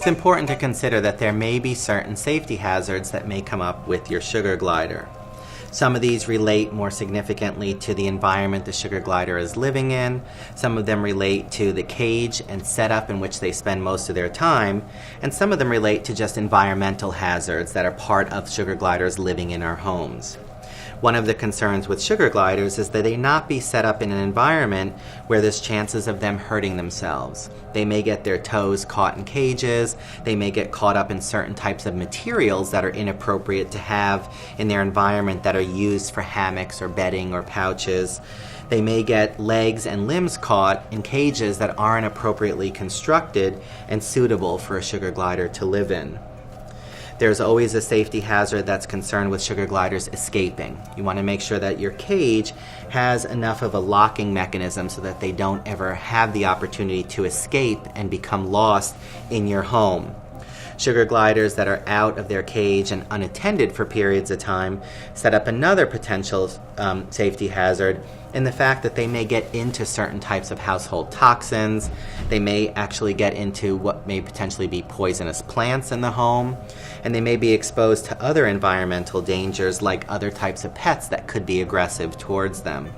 It's important to consider that there may be certain safety hazards that may come up with your sugar glider. Some of these relate more significantly to the environment the sugar glider is living in. Some of them relate to the cage and setup in which they spend most of their time. And some of them relate to just environmental hazards that are part of sugar gliders living in our homes. One of the concerns with sugar gliders is that they not be set up in an environment where there's chances of them hurting themselves. They may get their toes caught in cages, they may get caught up in certain types of materials that are inappropriate to have in their environment that are used for hammocks or bedding or pouches. They may get legs and limbs caught in cages that aren't appropriately constructed and suitable for a sugar glider to live in. There's always a safety hazard that's concerned with sugar gliders escaping. You want to make sure that your cage has enough of a locking mechanism so that they don't ever have the opportunity to escape and become lost in your home. Sugar gliders that are out of their cage and unattended for periods of time set up another potential safety hazard in the fact that they may get into certain types of household toxins. They may actually get into what may potentially be poisonous plants in the home, and they may be exposed to other environmental dangers like other types of pets that could be aggressive towards them.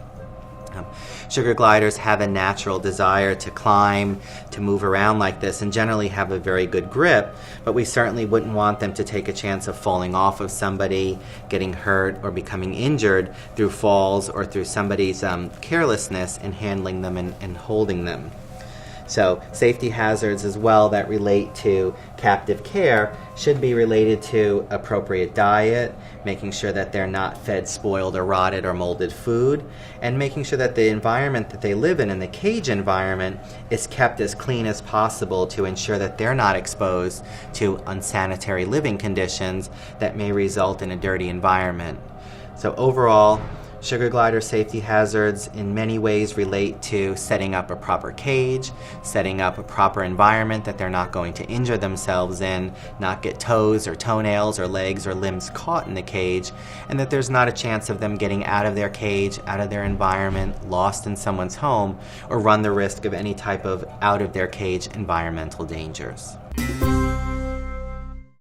Sugar gliders have a natural desire to climb, to move around like this, and generally have a very good grip, but we certainly wouldn't want them to take a chance of falling off of somebody, getting hurt, or becoming injured through falls or through somebody's carelessness in handling them and holding them. So safety hazards as well that relate to captive care should be related to appropriate diet, making sure that they're not fed spoiled or rotted or molded food, and making sure that the environment that they live in the cage environment, is kept as clean as possible to ensure that they're not exposed to unsanitary living conditions that may result in a dirty environment. So overall, sugar glider safety hazards in many ways relate to setting up a proper cage, setting up a proper environment that they're not going to injure themselves in, not get toes or toenails or legs or limbs caught in the cage, and that there's not a chance of them getting out of their cage, out of their environment, lost in someone's home, or run the risk of any type of out of their cage environmental dangers.